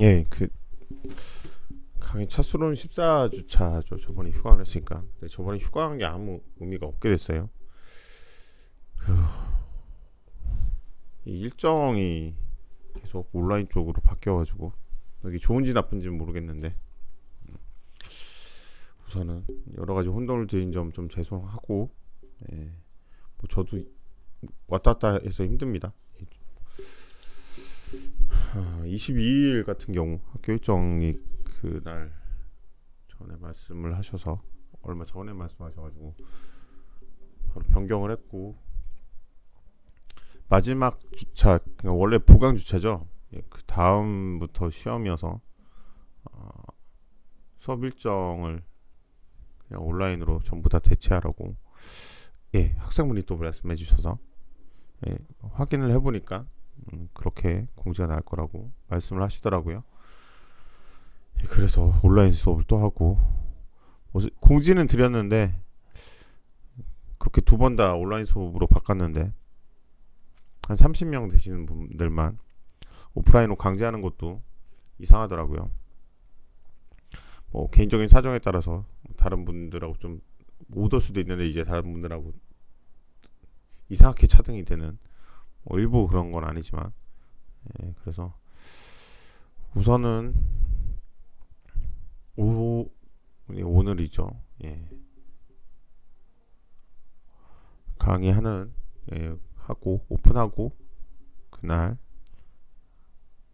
예, 그 강의 차수로는 14주차죠. 저번에 휴강을 했으니까. 근데 저번에 휴강한 게 아무 의미가 없게 됐어요. 이 일정이 계속 온라인 쪽으로 바뀌어가지고 여기 좋은지 나쁜지는 모르겠는데 우선은 여러 가지 혼돈을 드린 점 좀 죄송하고, 예, 뭐 저도 왔다 갔다 해서 힘듭니다. 22일 같은 경우 학교 일정이 그날 전에 말씀을 하셔서 얼마 전에 말씀하셔가지고 바로 변경을 했고, 마지막 주차 그러니까 원래 보강 주차죠. 예, 그 다음부터 시험이어서 수업 일정을 그냥 온라인으로 전부 다 대체하라고, 예, 학생분이 또 말씀해 주셔서, 예, 확인을 해보니까 그렇게 공지가 날 거라고 말씀을 하시더라고요. 예, 그래서 온라인 수업을 또 하고, 공지는 드렸는데 그렇게 두 번 다 온라인 수업으로 바꿨는데 한 30명 되시는 분들만 오프라인으로 강제하는 것도 이상하더라고요. 뭐 개인적인 사정에 따라서 다른 분들하고 좀 못 올 수도 있는데 이제 다른 분들하고 이상하게 차등이 되는, 뭐 일부 그런 건 아니지만, 예, 그래서 우선은 오늘이죠. 예, 강의하는, 예, 하고 오픈하고 그날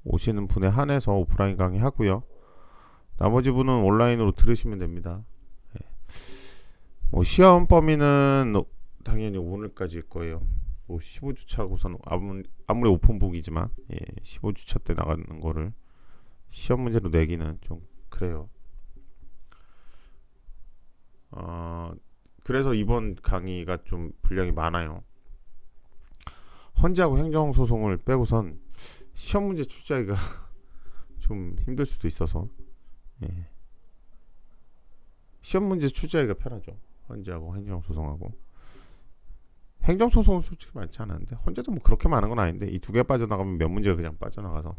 오시는 분에 한해서 오프라인 강의 하고요. 나머지 분은 온라인으로 들으시면 됩니다. 예. 뭐 시험 범위는 당연히 오늘까지일 거예요. 뭐 15주차고선 아무리 오픈북이지만, 예, 15주차 때 나가는 거를 시험 문제로 내기는 좀 그래요. 그래서 이번 강의가 좀 분량이 많아요. 헌재하고 행정소송을 빼고선 시험 문제 출제하기가 좀 힘들 수도 있어서, 예, 시험 문제 출제하기가 편하죠. 헌재하고 행정소송하고. 행정소송은 솔직히 많지 않은데 헌재도 뭐 그렇게 많은 건 아닌데 이 두 개 빠져나가면 몇 문제가 그냥 빠져나가서,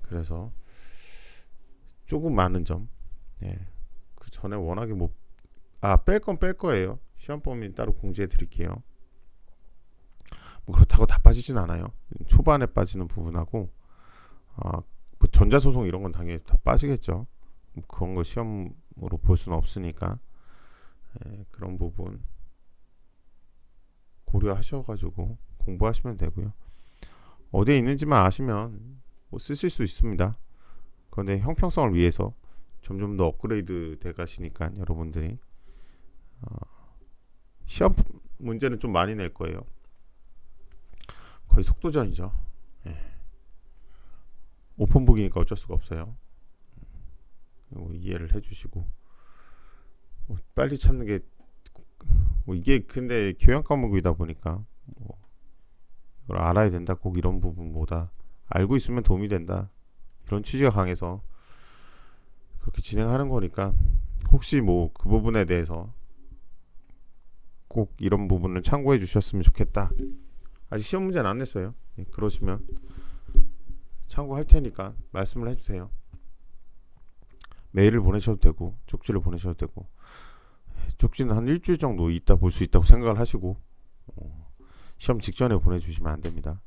그래서 조금 많은 점. 예, 그 전에 워낙에 뭐 뺄 건 뺄 거예요. 시험 범위 따로 공지해 드릴게요. 뭐 그렇다고 다 빠지진 않아요. 초반에 빠지는 부분하고, 뭐 전자소송 이런 건 당연히 다 빠지겠죠. 뭐 그런 거 시험으로 볼 수는 없으니까, 예, 그런 부분 고려하셔가지고 공부하시면 되고요. 어디에 있는지만 아시면 뭐 쓰실 수 있습니다. 그런데 형평성을 위해서 점점 더 업그레이드 돼 가시니까 여러분들이 시험 문제는 좀 많이 낼 거예요. 거의 속도전이죠. 예. 오픈북이니까 어쩔 수가 없어요. 이해를 해주시고, 빨리 찾는 게, 이게 근데 교양 과목이다 보니까 뭐 이걸 알아야 된다, 꼭 이런 부분보다 알고 있으면 도움이 된다, 이런 취지가 강해서 그렇게 진행하는 거니까, 혹시 뭐 그 부분에 대해서 꼭 이런 부분을 참고해 주셨으면 좋겠다, 아직 시험 문제는 안 냈어요, 예, 그러시면 참고할 테니까 말씀을 해주세요. 메일을 보내셔도 되고 쪽지를 보내셔도 되고, 쪽지는 한 일주일 정도 있다 볼 수 있다고 생각을 하시고, 시험 직전에 보내주시면 안 됩니다.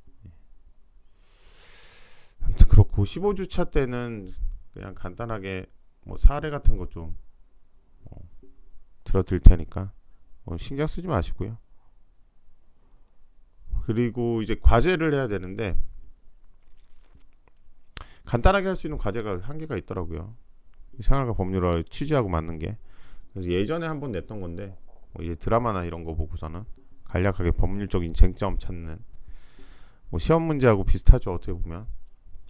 아무튼 그렇고 15주차 때는 그냥 간단하게 뭐 사례 같은 거 좀 들어드릴 테니까 신경 쓰지 마시고요. 그리고 이제 과제를 해야 되는데 간단하게 할 수 있는 과제가 한계가 있더라고요. 생활과 법률을 취지하고 맞는 게. 그래서 예전에 한번 냈던 건데, 뭐 이제 드라마나 이런 거 보고서는 간략하게 법률적인 쟁점 찾는, 뭐 시험 문제하고 비슷하죠, 어떻게 보면.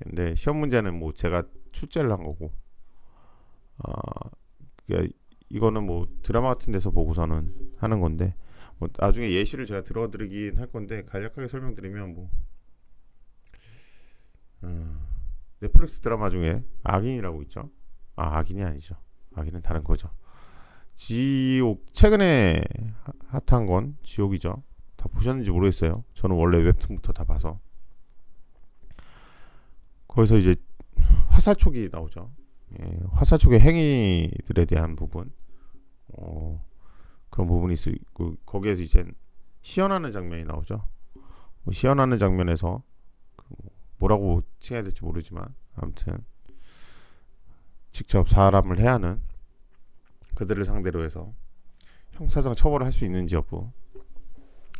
근데 시험 문제는 뭐 제가 출제를 한 거고, 그러니까 이거는 뭐 드라마 같은 데서 보고서는 하는 건데, 뭐 나중에 예시를 제가 들어드리긴 할 건데 간략하게 설명드리면, 뭐 넷플릭스 드라마 중에 악인이라고 있죠. 악인이 아니죠. 악인은 다른 거죠. 지옥, 최근에 핫한 건 지옥이죠. 다 보셨는지 모르겠어요. 저는 원래 웹툰부터 다 봐서. 거기서 이제 화살촉이 나오죠. 예, 화살촉의 행위들에 대한 부분, 그런 부분이 있고 거기에서 이제 시연하는 장면이 나오죠. 시연하는 장면에서 뭐라고 칭해야 될지 모르지만 아무튼 직접 사람을 해하는 그들을 상대로 해서 형사상 처벌을 할 수 있는지 여부,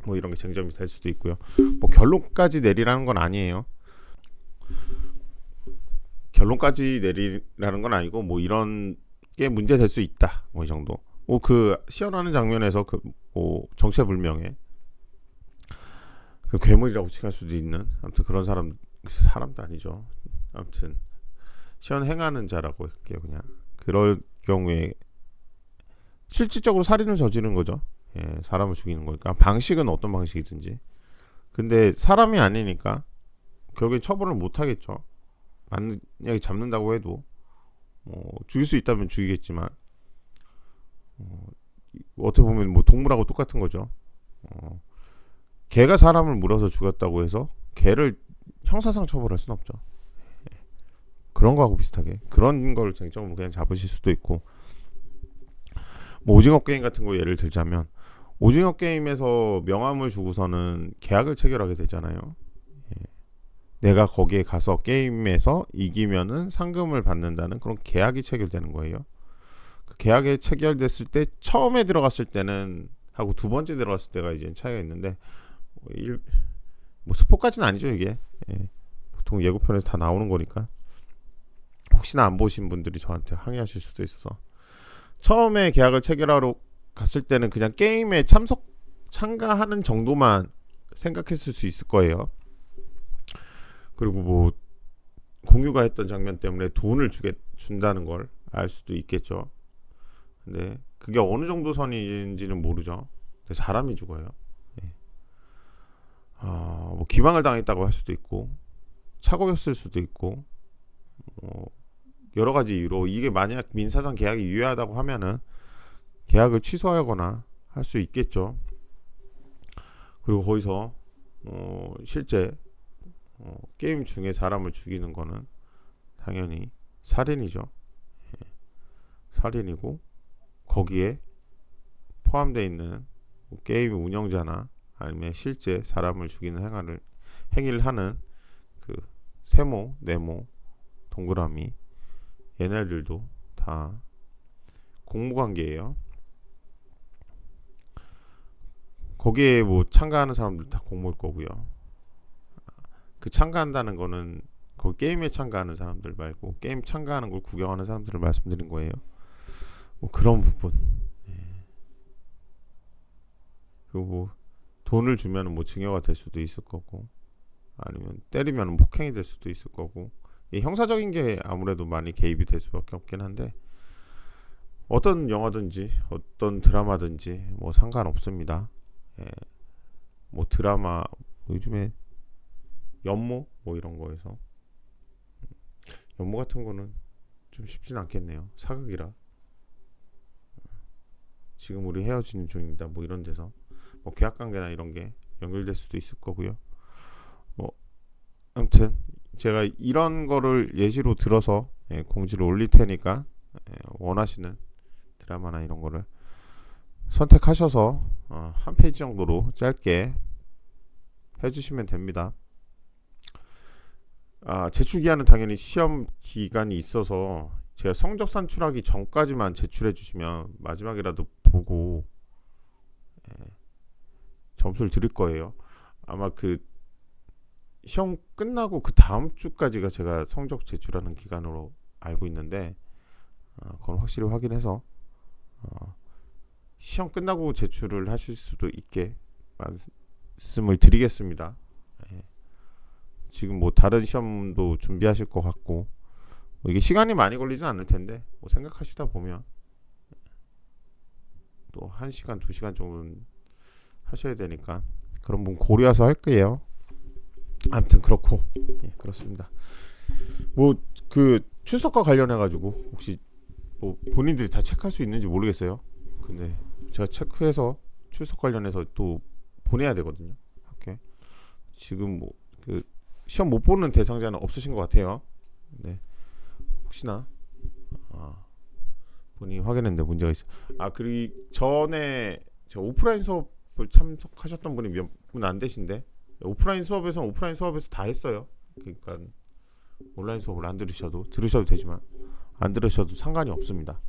뭐 이런 게 쟁점이 될 수도 있고요. 뭐 결론까지 내리라는 건 아니에요. 결론까지 내리라는 건 아니고 뭐 이런 게 문제 될 수 있다. 뭐 이 정도. 뭐 그 시연하는 장면에서 뭐 정체불명의 그 괴물이라고 칭할 수도 있는, 아무튼 그런 사람도 아니죠. 아무튼 시연 행하는 자라고 할게요. 그냥 그럴 경우에 실질적으로 살인을 저지른 거죠. 예, 사람을 죽이는 거니까 방식은 어떤 방식이든지. 근데 사람이 아니니까 결국엔 처벌을 못 하겠죠. 만약에 잡는다고 해도 죽일 수 있다면 죽이겠지만, 어떻게 보면 뭐 동물하고 똑같은 거죠. 개가 사람을 물어서 죽였다고 해서 개를 형사상 처벌할 수는 없죠. 그런 거하고 비슷하게 그런 걸 쟁점으로 그냥 잡으실 수도 있고, 뭐 오징어 게임 같은 거 예를 들자면 오징어 게임에서 명함을 주고서는 계약을 체결하게 되잖아요. 내가 거기에 가서 게임에서 이기면은 상금을 받는다는 그런 계약이 체결되는 거예요. 그 계약이 체결됐을 때 처음에 들어갔을 때는 하고 두 번째 들어갔을 때가 이제 차이가 있는데, 뭐 스포까지는 아니죠 이게. 예. 보통 예고편에서 다 나오는 거니까 혹시나 안 보신 분들이 저한테 항의하실 수도 있어서, 처음에 계약을 체결하러 갔을 때는 그냥 게임에 참가하는 정도만 생각했을 수 있을 거예요. 그리고 뭐 공유가 했던 장면 때문에 돈을 준다는 걸 알 수도 있겠죠. 근데 그게 어느 정도 선인지는 모르죠. 근데 사람이 죽어요. 예. 뭐 기망을 당했다고 할 수도 있고, 착오였을 수도 있고, 여러 가지 이유로 이게 만약 민사상 계약이 유효하다고 하면은 계약을 취소하거나 할 수 있겠죠. 그리고 거기서 실제 게임 중에 사람을 죽이는 거는 당연히 살인이죠. 예. 살인이고 거기에 포함되어 있는 게임 운영자나 아니면 실제 사람을 죽이는 행위를 하는 그 세모, 네모, 동그라미, 얘네들도 다 공무관계예요. 거기에 뭐 참가하는 사람들 다 공모일 거고요. 그 참가한다는 거는 그 게임에 참가하는 사람들 말고 게임 참가하는 걸 구경하는 사람들을 말씀드린 거예요. 뭐 그런 부분. 예. 그리고 뭐 돈을 주면 뭐 증여가 될 수도 있을 거고, 아니면 때리면 폭행이 될 수도 있을 거고, 형사적인 게 아무래도 많이 개입이 될 수밖에 없긴 한데, 어떤 영화든지 어떤 드라마든지 뭐 상관없습니다. 예. 뭐 드라마 요즘에 연모 뭐 이런 거에서 연모 같은 거는 좀 쉽진 않겠네요. 사극이라. 지금 우리 헤어지는 중입니다. 뭐 이런 데서 뭐 계약관계나 이런 게 연결될 수도 있을 거고요. 뭐 아무튼 제가 이런 거를 예시로 들어서 공지를 올릴 테니까 원하시는 드라마나 이런 거를 선택하셔서 한 페이지 정도로 짧게 해주시면 됩니다. 제출 기한은 당연히 시험 기간이 있어서 제가 성적 산출하기 전까지만 제출해 주시면 마지막이라도 보고 점수를 드릴 거예요. 아마 그 시험 끝나고 그 다음 주까지가 제가 성적 제출하는 기간으로 알고 있는데, 그건 확실히 확인해서 시험 끝나고 제출을 하실 수도 있게 말씀을 드리겠습니다. 지금 뭐 다른 시험도 준비하실 것 같고, 뭐 이게 시간이 많이 걸리진 않을 텐데 뭐 생각하시다 보면 또 1시간 2시간 정도는 하셔야 되니까 그런 부분 고려해서 할게요. 아무튼 그렇고, 그렇습니다. 뭐 그 출석과 관련해 가지고 혹시 뭐 본인들이 다 체크할 수 있는지 모르겠어요. 근데 제가 체크해서 출석 관련해서 또 보내야 되거든요. 학교에. 지금 뭐 그 시험 못 보는 대상자는 없으신 것 같아요. 네, 혹시나 본인이 확인했는데 문제가 있어. 그리고 전에 저 오프라인 수업을 참석하셨던 분이 몇 분 안 되신데, 오프라인 수업에서는 오프라인 수업에서 다 했어요. 그러니까 온라인 수업을 안 들으셔도 되지만 안 들으셔도 상관이 없습니다.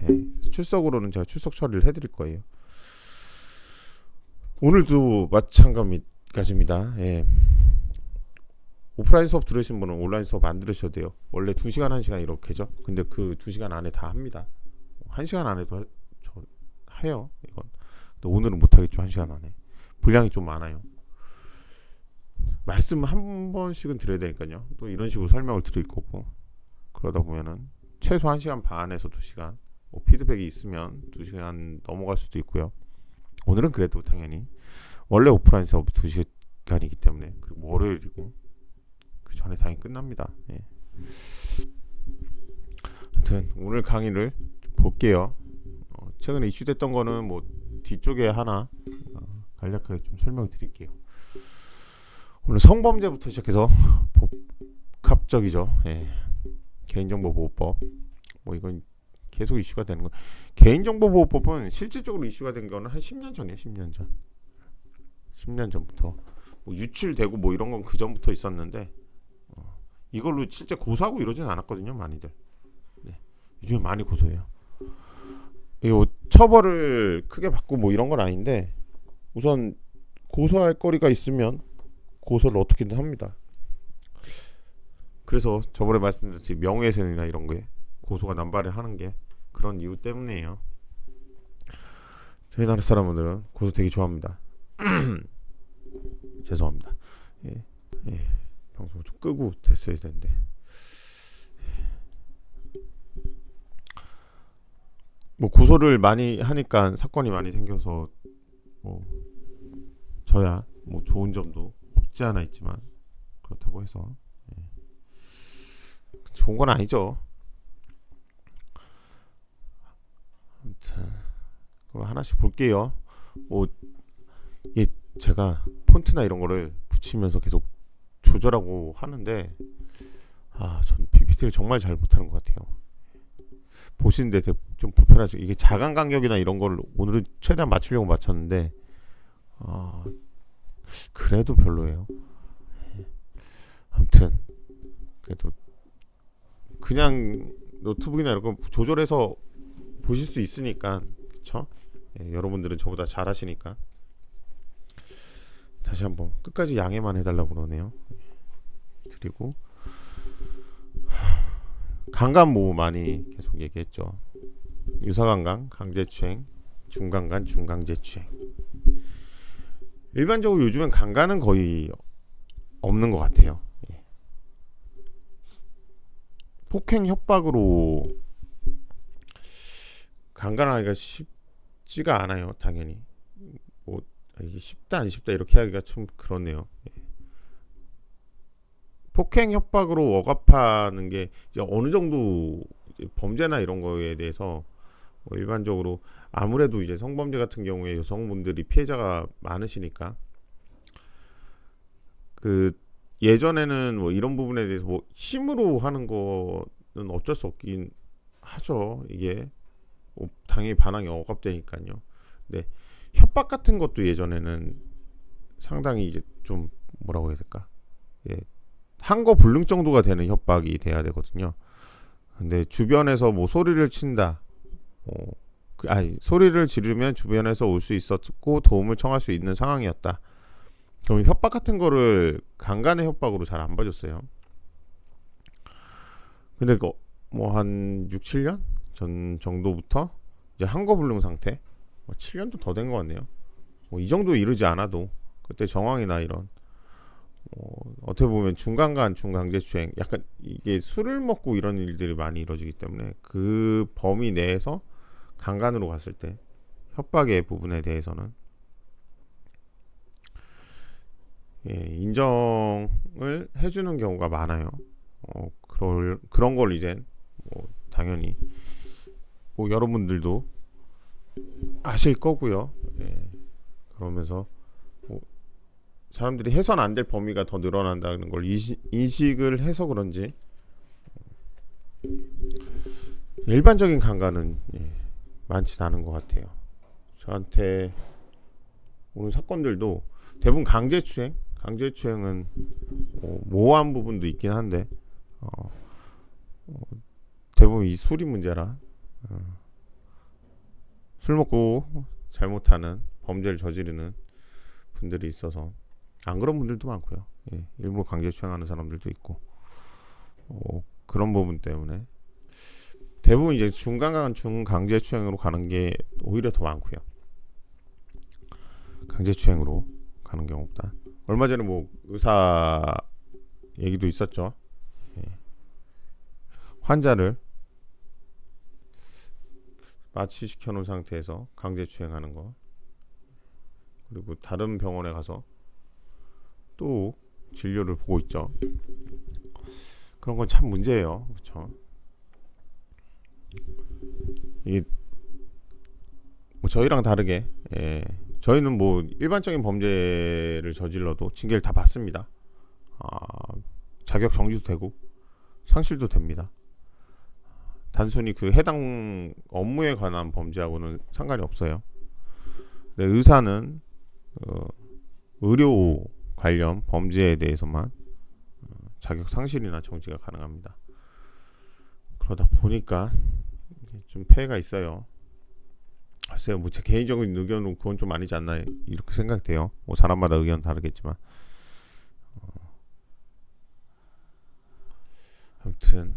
예, 출석으로는 제가 출석 처리를 해드릴 거예요. 오늘도 마찬가지입니다. 예. 오프라인 수업 들으신 분은 온라인 수업 안 들으셔도 돼요. 원래 2시간 1시간 이렇게죠. 근데 그 2시간 안에 다 합니다. 1시간 안에도 해요. 이건. 근데 오늘은 못하겠죠. 1시간 안에. 분량이 좀 많아요. 말씀 한 번씩은 드려야 되니까요. 또 이런 식으로 설명을 드릴 거고, 그러다 보면은 최소 1시간 반에서 2시간, 뭐 피드백이 있으면 2시간 넘어갈 수도 있고요. 오늘은 그래도 당연히 원래 오프라인 수업이 2시간이기 때문에, 그리고 월요일이고 그 전에 당연히 끝납니다. 예. 하여튼 오늘 강의를 좀 볼게요. 최근에 이슈됐던 거는 뭐 뒤쪽에 하나 간략하게 좀 설명드릴게요. 오늘 성범죄부터 시작해서 복합적이죠. 예. 개인정보보호법, 뭐 이건 계속 이슈가 되는 거. 개인정보보호법은 실질적으로 이슈가 된 거는 한 10년 전이에요. 10년 전부터 뭐 유출되고 뭐 이런 건 그 전부터 있었는데, 이걸로 실제 고소하고 이러지는 않았거든요. 많이들. 네. 요즘에 많이 고소해요. 이거 처벌을 크게 받고 뭐 이런 건 아닌데, 우선 고소할 거리가 있으면 고소를 어떻게든 합니다. 그래서 저번에 말씀드렸듯이 명예훼손이나 이런 거에 고소가 남발을 하는 게 그런 이유 때문이에요. 저희 나라 사람들은 고소 되게 좋아합니다. 죄송합니다. 예. 방송 좀 끄고 됐어야 되는데. 뭐 고소를 많이 하니까 사건이 많이 생겨서 뭐 저야 뭐 좋은 점도 없지 않아 있지만, 그렇다고 해서 좋은 건 아니죠. 아무튼 그럼 하나씩 볼게요. 뭐 제가 폰트나 이런 거를 붙이면서 계속 조절하고 하는데, 전 PPT를 정말 잘 못하는 것 같아요. 보시는데 좀 불편하죠. 이게 자간 간격이나 이런 걸 오늘은 최대한 맞추려고 맞췄는데, 그래도 별로예요. 아무튼 그래도 그냥 노트북이나 이런 거 조절해서 보실 수 있으니까, 그쵸? 여러분들은 저보다 잘 하시니까. 다시 한번 끝까지 양해만 해달라고 그러네요. 드리고, 강간 뭐 많이 계속 얘기했죠. 유사강간, 강제추행, 중강간, 중강제추행. 일반적으로 요즘엔 강간은 거의 없는 것 같아요. 폭행 협박으로 강간하기가 쉽지가 않아요. 당연히 뭐 이게 쉽다 안 쉽다 이렇게 하기가 좀 그렇네요. 폭행 협박으로 억압하는 게 이제 어느 정도 이제 범죄나 이런 거에 대해서 뭐 일반적으로 아무래도 이제 성범죄 같은 경우에 여성분들이 피해자가 많으시니까, 그 예전에는 뭐 이런 부분에 대해서 뭐 힘으로 하는 거는 어쩔 수 없긴 하죠. 이게 뭐 당연히 반항이 억압되니까요. 근데 협박 같은 것도 예전에는 상당히 이제 좀 뭐라고 해야 될까? 한거 불능 정도가 되는 협박이 돼야 되거든요. 근데 주변에서 뭐 소리를 친다, 소리를 지르면 주변에서 올 수 있었고 도움을 청할 수 있는 상황이었다. 그럼 협박 같은 거를 강간의 협박으로 잘 안 봐줬어요. 근데 뭐 한 6, 7년 전 정도부터 이제 한거 불능 상태, 7년도 더 된 것 같네요. 뭐 이 정도 이르지 않아도 그때 정황이나 이런 어떻게 보면 중강간, 중강제추행, 약간 이게 술을 먹고 이런 일들이 많이 이루어지기 때문에 그 범위 내에서 강간으로 갔을 때 협박의 부분에 대해서는 인정을 해주는 경우가 많아요. 그런 걸 이제 뭐 당연히 뭐 여러분들도 아실 거고요. 그러면서 뭐 사람들이 해선 안 될 범위가 더 늘어난다는 걸 인식을 해서 그런지 일반적인 강간은 많지 않은 것 같아요. 저한테 오는 사건들도 대부분 강제추행은 모호한 부분도 있긴 한데 대부분 이 술이 문제라 술 먹고 잘못하는 범죄를 저지르는 분들이 있어서 안 그런 분들도 많고요. 일부러 강제추행하는 사람들도 있고 그런 부분 때문에 대부분 이제 중강간 중강제추행으로 가는 게 오히려 더 많고요. 강제추행으로 가는 경우보다 얼마 전에 뭐 의사 얘기도 있었죠. 환자를 마취시켜 놓은 상태에서 강제추행하는 거, 그리고 다른 병원에 가서 또 진료를 보고 있죠. 그런 건 참 문제예요. 그렇죠? 이게 뭐 저희랑 다르게 저희는 뭐 일반적인 범죄를 저질러도 징계를 다 받습니다. 자격 정지도 되고 상실도 됩니다. 단순히 그 해당 업무에 관한 범죄하고는 상관이 없어요. 근데 의사는 의료 관련 범죄에 대해서만 자격 상실이나 정지가 가능합니다. 그러다 보니까 좀 폐해가 있어요. 글쎄요, 뭐 제 개인적인 의견은 그건 좀 아니지 않나 이렇게 생각돼요. 뭐 사람마다 의견 다르겠지만 아무튼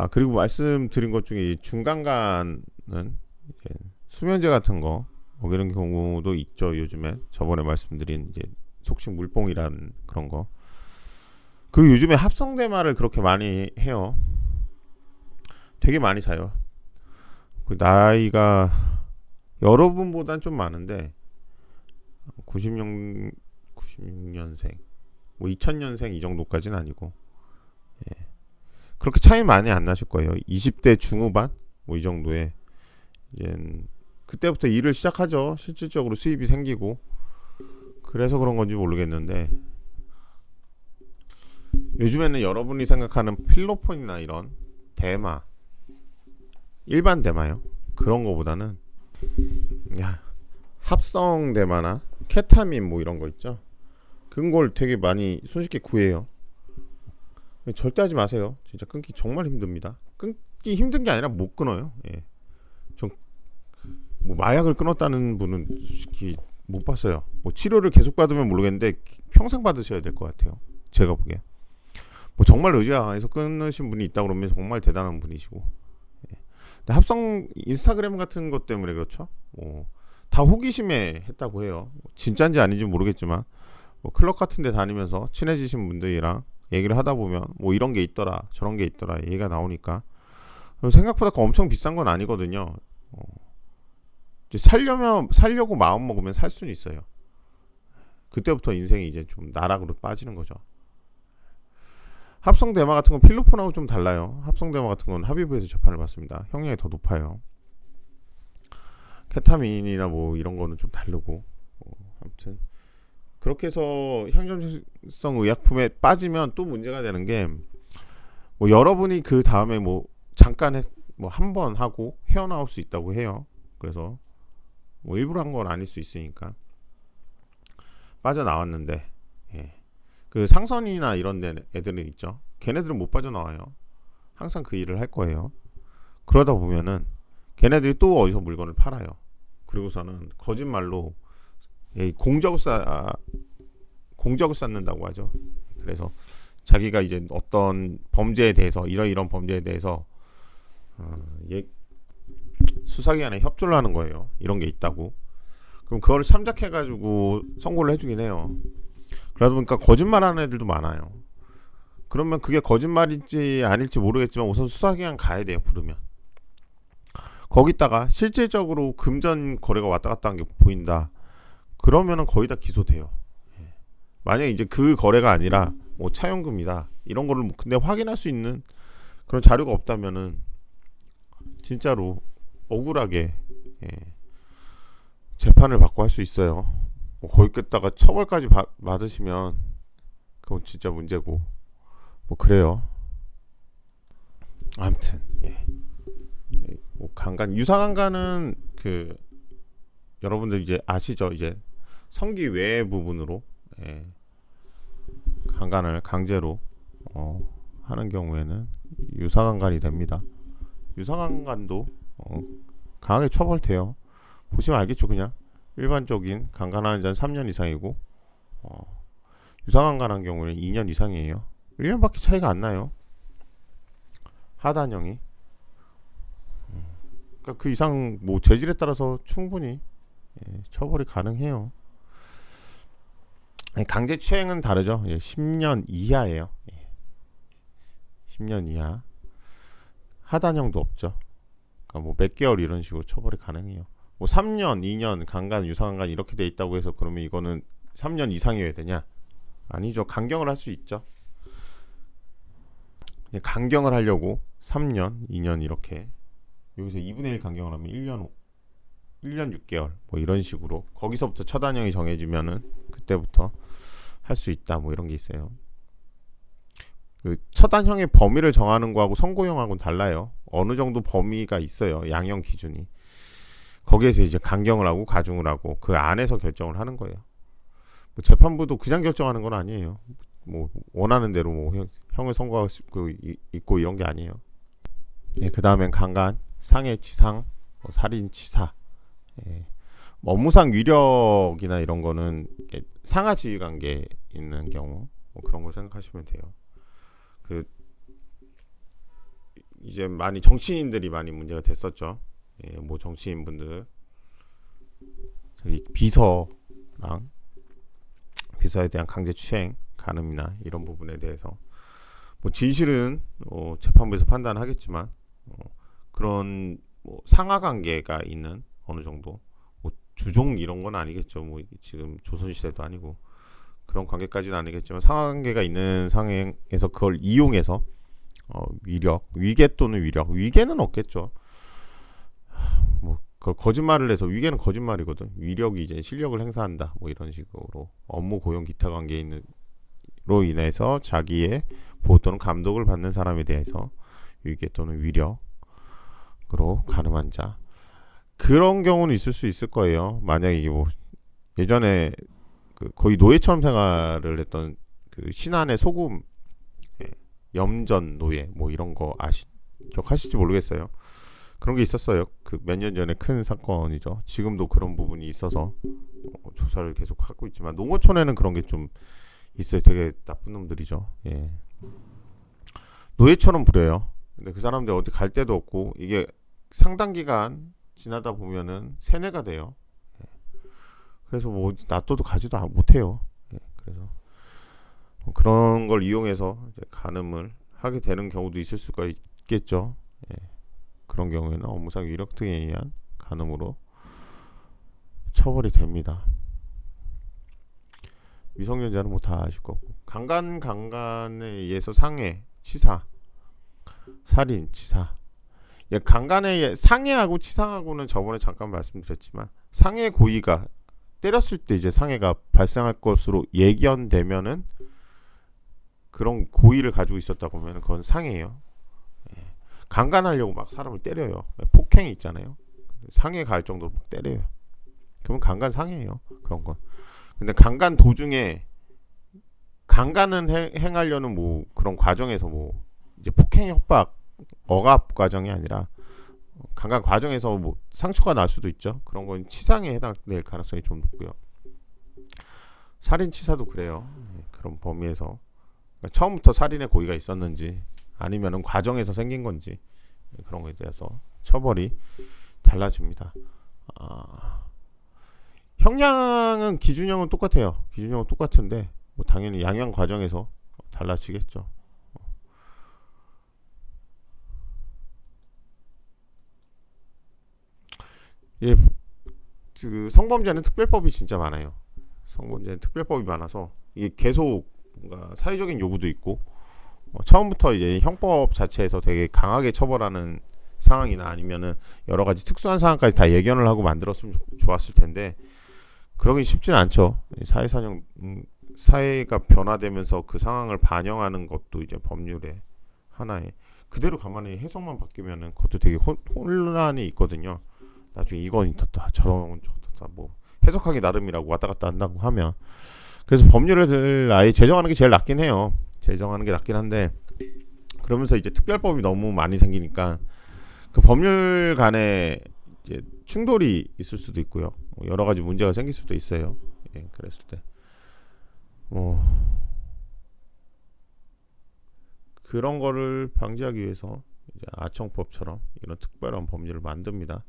그리고 말씀드린 것 중에 중강간은 이제 수면제 같은 거 이런 경우도 있죠. 요즘에 저번에 말씀드린 이제 속칭 물뽕이라는 그런 거. 그리고 요즘에 합성대마를 그렇게 많이 해요. 되게 많이 사요. 그 나이가 여러분보단 좀 많은데 96년생 뭐 2000년생 이 정도까지는 아니고 그렇게 차이 많이 안 나실 거예요. 20대 중후반 뭐 이 정도에 이제 그때부터 일을 시작하죠. 실질적으로 수입이 생기고 그래서 그런 건지 모르겠는데 요즘에는 여러분이 생각하는 필로폰이나 이런 대마 일반 대마요. 그런 거보다는 합성 대마나 케타민 뭐 이런 거 있죠. 그런 걸 되게 많이 손쉽게 구해요. 절대 하지 마세요. 진짜 끊기 정말 힘듭니다. 끊기 힘든 게 아니라 못 끊어요. 뭐 마약을 끊었다는 분은 솔직히 못 봤어요. 뭐 치료를 계속 받으면 모르겠는데 평생 받으셔야 될 것 같아요. 제가 보기에 뭐 정말 의지가 강해서 끊으신 분이 있다 그러면 정말 대단한 분이시고 근데 합성 인스타그램 같은 것 때문에 그렇죠. 다 호기심에 했다고 해요. 진짜인지 아닌지 모르겠지만 뭐 클럽 같은 데 다니면서 친해지신 분들이랑 얘기를 하다 보면 뭐 이런 게 있더라 저런 게 있더라 얘기가 나오니까 생각보다 엄청 비싼 건 아니거든요. 이제 살려고 마음 먹으면 살 수는 있어요. 그때부터 인생이 이제 좀 나락으로 빠지는 거죠. 합성 대마 같은 건 필로폰하고 좀 달라요. 합성 대마 같은 건 합의부에서 재판을 받습니다. 형량이 더 높아요. 케타민이나 뭐 이런 거는 좀 다르고 아무튼 그렇게 해서 향정성 의약품에 빠지면 또 문제가 되는 게 뭐 여러분이 그 다음에 뭐 잠깐 뭐 한 번 하고 헤어나올 수 있다고 해요. 그래서 뭐 일부러 한 건 아닐 수 있으니까 빠져나왔는데 그 상선이나 이런 데 애들은 있죠. 걔네들은 못 빠져나와요. 항상 그 일을 할 거예요. 그러다 보면은 걔네들이 또 어디서 물건을 팔아요. 그리고서는 거짓말로 공적을 쌓는다고 하죠. 그래서 자기가 이제 어떤 범죄에 대해서 이런 범죄에 대해서 수사기관에 협조를 하는 거예요. 이런 게 있다고. 그럼 그거를 참작해가지고 선고를 해주긴 해요. 그러다 보니까 거짓말하는 애들도 많아요. 그러면 그게 거짓말일지 아닐지 모르겠지만 우선 수사기관 가야 돼요. 부르면. 거기다가 실질적으로 금전 거래가 왔다 갔다 한 게 보인다. 그러면은 거의 다 기소돼요. 만약에 이제 그 거래가 아니라 뭐 차용금이다 이런 거를 근데 확인할 수 있는 그런 자료가 없다면은 진짜로 억울하게 재판을 받고 할 수 있어요. 뭐 거기다가 처벌까지 받으시면 그건 진짜 문제고 뭐 그래요. 아무튼 예. 뭐 강간 유사강간은 그 여러분들 이제 아시죠? 이제 성기 외의 부분으로 예. 강간을 강제로 하는 경우에는 유사강간이 됩니다. 유사강간도 강하게 처벌돼요. 보시면 알겠죠. 그냥 일반적인 강간하는 자는 3년 이상이고 유사강간한 경우는 2년 이상이에요. 1년밖에 차이가 안 나요. 하단형이. 그러니까 그 이상 뭐 재질에 따라서 충분히 처벌이 가능해요. 강제추행은 다르죠. 10년 이하예요. 10년 이하. 하단형도 없죠. 그러니까 뭐 몇 개월 이런 식으로 처벌이 가능해요. 뭐 3년, 2년 강간, 유사강간 이렇게 돼 있다고 해서 그러면 이거는 3년 이상이어야 되냐? 아니죠. 강경을 할 수 있죠. 강경을 하려고 3년, 2년 이렇게 여기서 2분의 1 강경을 하면 1년 6개월 뭐 이런 식으로 거기서부터 처단형이 정해지면은 그때부터 할 수 있다 뭐 이런 게 있어요. 그 처단형의 범위를 정하는 거하고 선고형하고는 달라요. 어느 정도 범위가 있어요. 양형 기준이. 거기에서 이제 강경을 하고 가중을 하고 그 안에서 결정을 하는 거예요. 뭐 재판부도 그냥 결정하는 건 아니에요. 뭐 원하는 대로 뭐 형을 선고할 수 있고 이런 게 아니에요. 그 다음엔 강간, 상해치상, 살인치사. 뭐 업무상 위력이나 이런 거는 상하지휘 관계 있는 경우 뭐 그런 걸 생각하시면 돼요. 그 이제 많이 정치인들이 많이 문제가 됐었죠. 뭐 정치인분들 저기 비서랑 비서에 대한 강제추행, 간음이나 이런 부분에 대해서 뭐 진실은 재판부에서 판단하겠지만 그런 뭐 상하관계가 있는 어느 정도 뭐 주종 이런 건 아니겠죠. 뭐 지금 조선시대도 아니고 그런 관계까지는 아니겠지만 상하관계가 있는 상황에서 그걸 이용해서 위력, 위계 또는 위계는 없겠죠. 뭐 그걸 거짓말을 해서 위계는 거짓말이거든. 위력이 이제 실력을 행사한다. 뭐 이런 식으로 업무 고용 기타 관계에 있는 로 인해서 자기의 보호 또는 감독을 받는 사람에 대해서 위계 또는 위력으로 가늠한 자 그런 경우는 있을 수 있을 거예요. 만약에 이게 뭐 예전에 거의 노예처럼 생활을 했던 그 신안의 소금 염전 노예 뭐 이런 거 기억하실지 모르겠어요. 그런 게 있었어요. 그 몇 년 전에 큰 사건이죠. 지금도 그런 부분이 있어서 조사를 계속 하고 있지만 농어촌에는 그런 게 좀 있어요. 되게 나쁜 놈들이죠. 예. 노예처럼 부려요. 근데 그 사람들 어디 갈 데도 없고 이게 상당 기간 지나다 보면은 세뇌가 돼요. 예. 그래서 뭐 놔둬도 가지도 못해요. 예. 그래서 뭐 그런 걸 이용해서 이제 간음을 하게 되는 경우도 있을 수가 있겠죠. 예. 그런 경우에는 업무상 위력 등에 의한 간음으로 처벌이 됩니다. 미성년자는 뭐 다 아실 거고 강간에 의해서 상해, 치사, 살인, 치사. 강간에 의해 상해하고 치상하고는 저번에 잠깐 말씀드렸지만 상해 고의가 때렸을 때 이제 상해가 발생할 것으로 예견되면은 그런 고의를 가지고 있었다고 하면 그건 상해예요. 강간하려고 막 사람을 때려요. 폭행이 있잖아요. 상해 갈 정도로 막 때려요. 그러면 강간 상해예요. 그런 건. 근데 강간 도중에 강간은 행하려는 뭐 그런 과정에서 뭐 이제 폭행 협박 억압 과정이 아니라 강간 과정에서 뭐 상처가 날 수도 있죠. 그런 건 치상에 해당될 가능성이 좀 높고요. 살인 치사도 그래요. 그런 범위에서 그러니까 처음부터 살인의 고의가 있었는지 아니면은 과정에서 생긴 건지 그런 거에 대해서 처벌이 달라집니다. 형량은 기준형은 똑같아요. 기준형은 똑같은데 뭐 당연히 양형 과정에서 달라지겠죠. 예, 그 성범죄는 특별법이 진짜 많아요. 성범죄는 특별법이 많아서 이게 계속 뭔가 사회적인 요구도 있고 처음부터 이제 형법 자체에서 되게 강하게 처벌하는 상황이나 아니면은 여러 가지 특수한 상황까지 다 예견을 하고 만들었으면 좋았을 텐데 그러긴 쉽진 않죠. 사회가 변화되면서 그 상황을 반영하는 것도 이제 법률의 하나의, 그대로 가만히 해석만 바뀌면은 그것도 되게 혼란이 있거든요. 나중에 이건 이렇다 저런 저렇다 뭐 해석하기 나름이라고 왔다 갔다 한다고 하면, 그래서 법률을 아예 제정하는 게 제일 낫긴 해요. 제정하는 게 낫긴 한데, 그러면서 이제 특별법이 너무 많이 생기니까 그 법률 간에 이제 충돌이 있을 수도 있고요. 여러 가지 문제가 생길 수도 있어요. 예, 그랬을 때 그런 거를 방지하기 위해서 이제 아청법처럼 이런 특별한 법률을 만듭니다.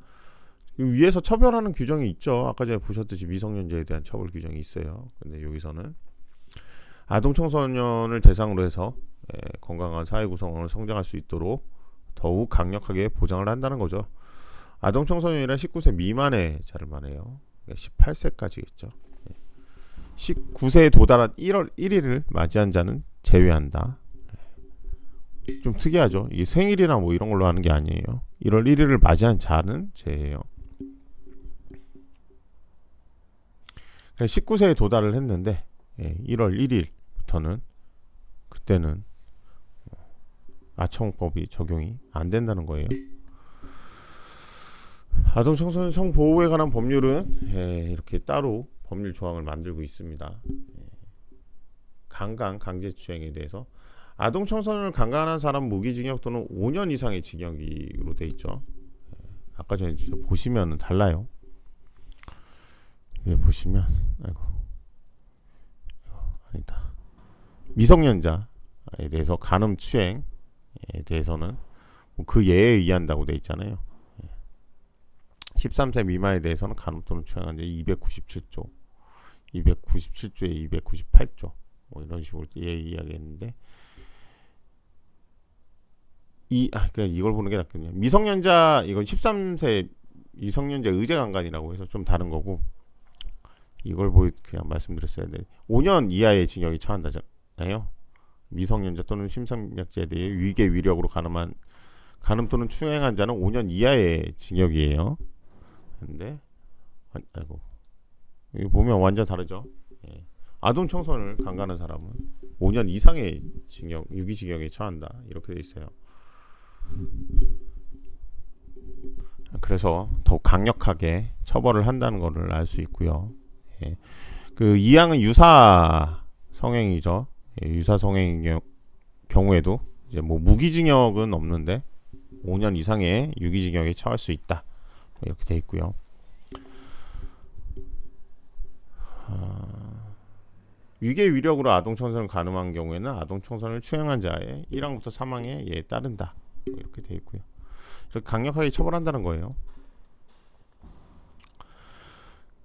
위에서 처벌하는 규정이 있죠. 아까 전에 보셨듯이 미성년자에 대한 처벌 규정이 있어요. 근데 여기서는 아동 청소년을 대상으로 해서 건강한 사회 구성원을 성장할 수 있도록 더욱 강력하게 보장을 한다는 거죠. 아동 청소년이란 19세 미만의 자를 말해요. 18세까지겠죠. 19세에 도달한 1월 1일을 맞이한 자는 제외한다. 좀 특이하죠. 이게 생일이나 뭐 이런 걸로 하는 게 아니에요. 1월 1일을 맞이한 자는 제외예요. 19세에 도달을 했는데 1월 1일부터는 그때는 아청법이 적용이 안 된다는 거예요. 아동 청소년 성보호에 관한 법률은 이렇게 따로 법률 조항을 만들고 있습니다. 강간 강제추행에 대해서 아동 청소년을 강간한 사람 무기징역 또는 5년 이상의 징역으로 돼 있죠. 아까 전에 보시면 달라요. 예, 보시면 아니다. 미성년자에 대해서 간음 추행에 대해서는 그 예에 의한다고 돼 있잖아요. 13세 미만에 대해서는 간음 또는 추행한 제 297조, 297조에 298조 뭐 이런 식으로 예에 의하겠는데, 그러니까 이걸 보는 게 낫겠네요. 미성년자 이건 13세 미성년자 의제 강간이라고 해서 좀 다른 거고, 이걸 그냥 말씀드렸어야 돼. 5년 이하의 징역이 처한다잖아요. 미성년자 또는 심상약자에 대해 위계 위력으로 간음 또는 추행한 자는 5년 이하의 징역이에요. 근데 아이고, 여기 보면 완전 다르죠. 아동 청소년을 강간한 사람은 5년 이상의 징역, 유기징역에 처한다. 이렇게 돼 있어요. 그래서 더 강력하게 처벌을 한다는 것을 알 수 있고요. 그 이항은 유사 성행이죠. 유사 성행의 경우에도 이제 뭐 무기징역은 없는데 5년 이상의 유기징역에 처할 수 있다. 이렇게 돼 있고요. 위계 위력으로 아동 청소년을 간음한 경우에는 아동 청소년을 추행한 자의 1항부터 3항에 예에 따른다. 이렇게 돼 있고요. 이렇게 강력하게 처벌한다는 거예요.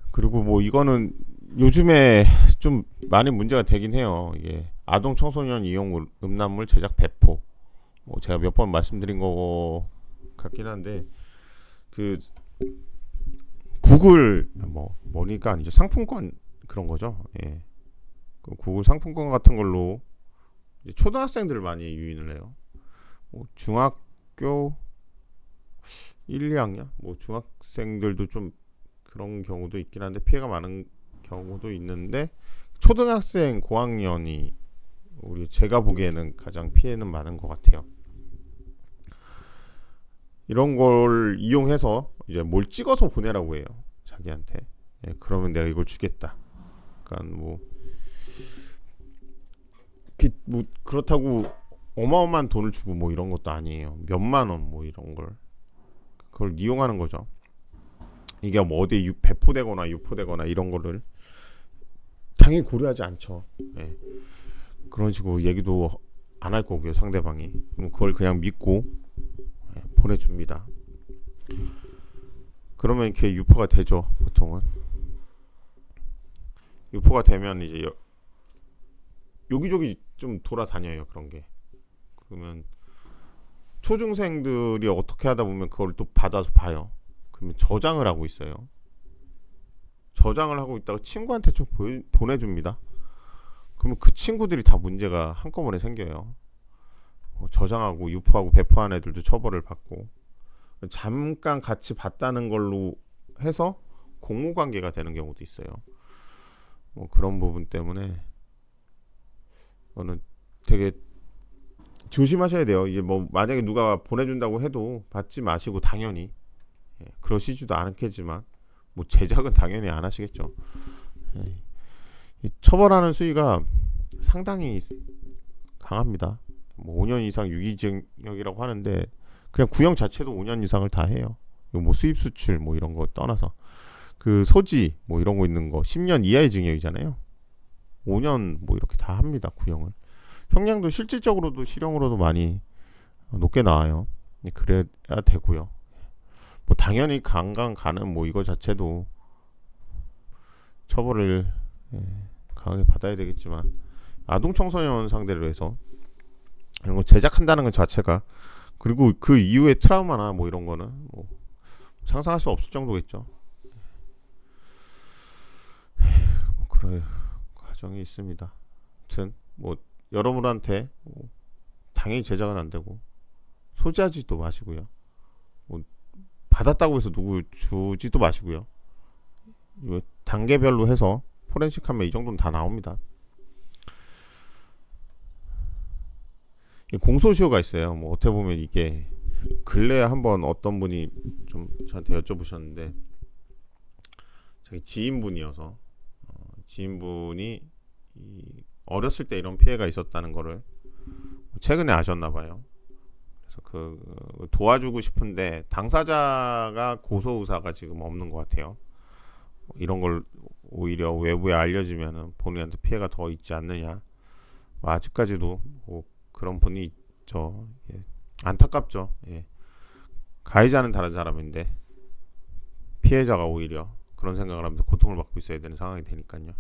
그리고 뭐 이거는 요즘에 좀 많이 문제가 되긴 해요. 이게 아동 청소년 이용 음란물 제작 배포. 뭐 제가 몇 번 말씀드린 거 같긴 한데, 그 구글 뭐니까 아니죠. 상품권 그런 거죠. 예. 그 구글 상품권 같은 걸로 초등학생들을 많이 유인을 해요. 뭐 중학교 1, 2학년, 뭐 중학생들도 좀 그런 경우도 있긴 한데 피해가 많은 경우도 있는데, 초등학생 고학년이 제가 보기에는 가장 피해는 많은 것 같아요. 이런 걸 이용해서 이제 뭘 찍어서 보내라고 해요, 자기한테. 그러면 내가 이걸 주겠다. 그러니까 뭐 그렇다고 어마어마한 돈을 주고 뭐 이런 것도 아니에요. 몇만 원 뭐 이런 걸, 그걸 이용하는 거죠. 이게 뭐 어디에 배포되거나 유포되거나 이런 거를 당연히 고려하지 않죠. 그런 식으로 얘기도 안 할 거고요, 상대방이. 그럼 그걸 그냥 믿고 보내줍니다. 그러면 이렇게 유포가 되죠. 보통은 유포가 되면 이제 여기저기 좀 돌아다녀요, 그런 게. 그러면 초중생들이 어떻게 하다 보면 그걸 또 받아서 봐요. 그러면 저장을 하고 있어요. 저장을 하고 있다가 친구한테 좀 보내줍니다. 그러면 그 친구들이 다 문제가 한꺼번에 생겨요. 저장하고 유포하고 배포한 애들도 처벌을 받고, 잠깐 같이 봤다는 걸로 해서 공무관계가 되는 경우도 있어요. 뭐 그런 부분 때문에 저는 되게 조심하셔야 돼요. 이제 뭐 만약에 누가 보내준다고 해도 받지 마시고 당연히 그러시지도 않겠지만 뭐 제작은 당연히 안 하시겠죠. 이 처벌하는 수위가 상당히 강합니다. 뭐 5년 이상 유기징역이라고 하는데 그냥 구형 자체도 5년 이상을 다 해요. 뭐 수입 수출 뭐 이런 거 떠나서 그 소지 뭐 이런 거 있는 거 10년 이하의 징역이잖아요. 5년 뭐 이렇게 다 합니다. 구형을. 형량도 실질적으로도 실형으로도 많이 높게 나와요. 그래야 되고요. 뭐 당연히 강간 가는 뭐 이거 자체도 처벌을 강하게 받아야 되겠지만 아동 청소년 상대로 해서 이런 거 제작한다는 것 자체가 그리고 그 이후의 트라우마나 뭐 이런 거는 뭐 상상할 수 없을 정도겠죠. 뭐 그런 과정이 있습니다. 아무튼 뭐 여러분한테 뭐 당연히 제작은 안 되고 소지하지도 마시고요. 뭐 받았다고 해서 누구 주지도 마시고요. 단계별로 해서 포렌식 하면 이 정도는 다 나옵니다. 공소시효가 있어요. 뭐 어떻게 보면 이게 근래에 한번 어떤 분이 좀 저한테 여쭤보셨는데 자기 지인분이어서 지인분이 어렸을 때 이런 피해가 있었다는 거를 최근에 아셨나 봐요. 그래서 그 도와주고 싶은데 당사자가 고소 의사가 지금 없는 것 같아요. 이런 걸 오히려 외부에 알려지면은 본인한테 피해가 더 있지 않느냐. 뭐 아직까지도 뭐 그런 분이 있죠. 예. 안타깝죠. 예. 가해자는 다른 사람인데 피해자가 오히려 그런 생각을 하면서 고통을 받고 있어야 되는 상황이 되니까요.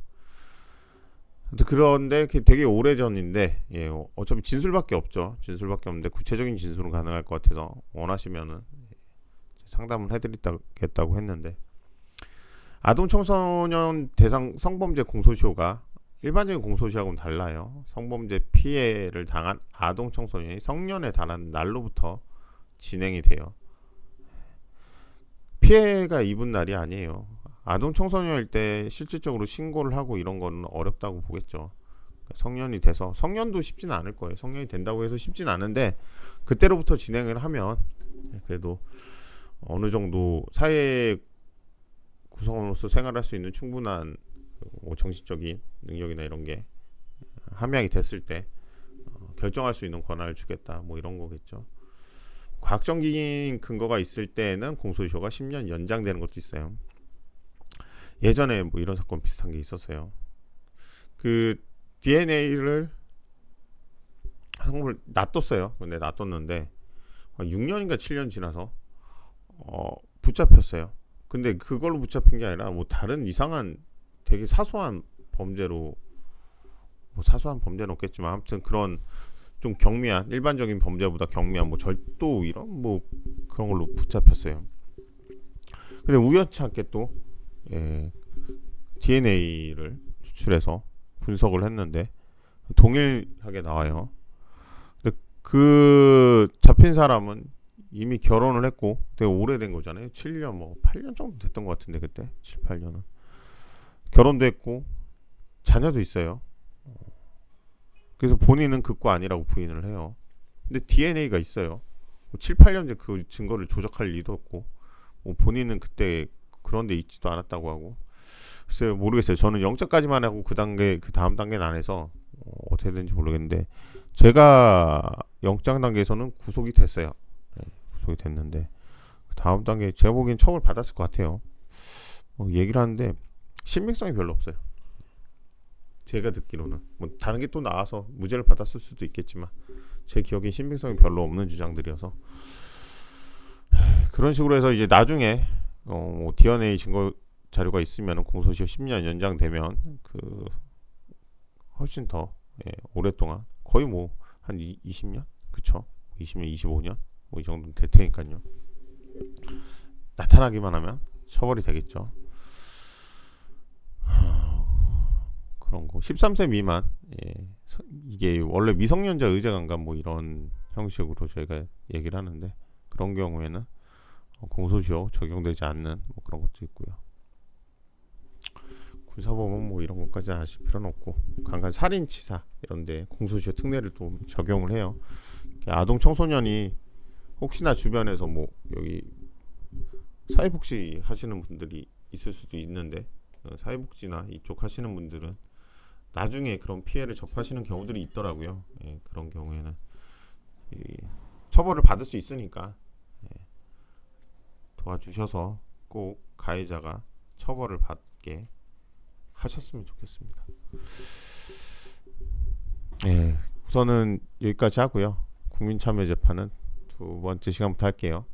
그런데 되게 오래전인데 예, 어차피 진술밖에 없죠. 진술밖에 없는데 구체적인 진술은 가능할 것 같아서 원하시면은 상담을 해드리겠다고 했는데 아동 청소년 대상 성범죄 공소시효가 일반적인 공소시효하고는 달라요. 성범죄 피해를 당한 아동 청소년이 성년에 달한 날로부터 진행이 돼요. 피해가 입은 날이 아니에요. 아동 청소년일 때 실질적으로 신고를 하고 이런 거는 어렵다고 보겠죠. 성년이 돼서 성년도 쉽진 않을 거예요. 성년이 된다고 해서 쉽진 않은데 그때로부터 진행을 하면 그래도 어느 정도 사회 구성원으로서 생활할 수 있는 충분한 정신적인 능력이나 이런 게 함양이 됐을 때 결정할 수 있는 권한을 주겠다 뭐 이런 거겠죠. 과학적인 근거가 있을 때는 공소시효가 10년 연장되는 것도 있어요. 예전에 뭐 이런 사건 비슷한 게 있었어요. 그 DNA를 성분을 놔뒀어요. 근데 놔뒀는데 6년인가 7년 지나서 붙잡혔어요. 근데 그걸로 붙잡힌 게 아니라 뭐 다른 이상한 되게 사소한 범죄로 뭐 사소한 범죄는 없겠지만 아무튼 그런 좀 경미한 일반적인 범죄보다 경미한 뭐 절도 이런 뭐 그런 걸로 붙잡혔어요. 근데 우연치 않게 또 DNA를 추출해서 분석을 했는데 동일하게 나와요. 근데 그 잡힌 사람은 이미 결혼을 했고 되게 오래된 거잖아요. 7년 뭐 8년 정도 됐던 것 같은데 그때 7, 8년은 결혼도 했고 자녀도 있어요. 그래서 본인은 극과 아니라고 부인을 해요. 근데 DNA가 있어요. 7, 8년째 그 증거를 조작할 리도 없고 뭐 본인은 그때 그런 데 있지도 않았다고 하고 글쎄요 모르겠어요. 저는 영장까지만 하고 그 다음 단계는 안 해서 어떻게 되는지 모르겠는데 제가 영장 단계에서는 구속이 됐어요. 구속이 됐는데 다음 단계 제가 보기엔 처벌 받았을 것 같아요. 얘기를 하는데 신빙성이 별로 없어요. 제가 듣기로는 뭐 다른 게 또 나와서 무죄를 받았을 수도 있겠지만 제 기억엔 신빙성이 별로 없는 주장들이어서 그런 식으로 해서 이제 나중에 뭐 DNA 증거 자료가 있으면 공소시효 10년 연장되면 그 훨씬 더 오랫동안 거의 뭐 한 20년 그쵸 20년 25년 뭐 이 정도 될 테니까요. 나타나기만 하면 처벌이 되겠죠. 그런 거 13세 미만 이게 원래 미성년자 의제 강간 뭐 이런 형식으로 저희가 얘기를 하는데 그런 경우에는 공소시효 적용되지 않는 뭐 그런 것도 있고요. 군사법원 뭐 이런 것까지 아실 필요는 없고 강간 살인치사 이런데 공소시효 특례를 또 적용을 해요. 아동 청소년이 혹시나 주변에서 뭐 여기 사회복지 하시는 분들이 있을 수도 있는데 사회복지나 이쪽 하시는 분들은 나중에 그런 피해를 접하시는 경우들이 있더라고요. 예, 그런 경우에는 처벌을 받을 수 있으니까 도와주셔서 꼭 가해자가 처벌을 받게 하셨으면 좋겠습니다. 우선은 여기까지 하고요. 국민참여재판은 두 번째 시간부터 할게요.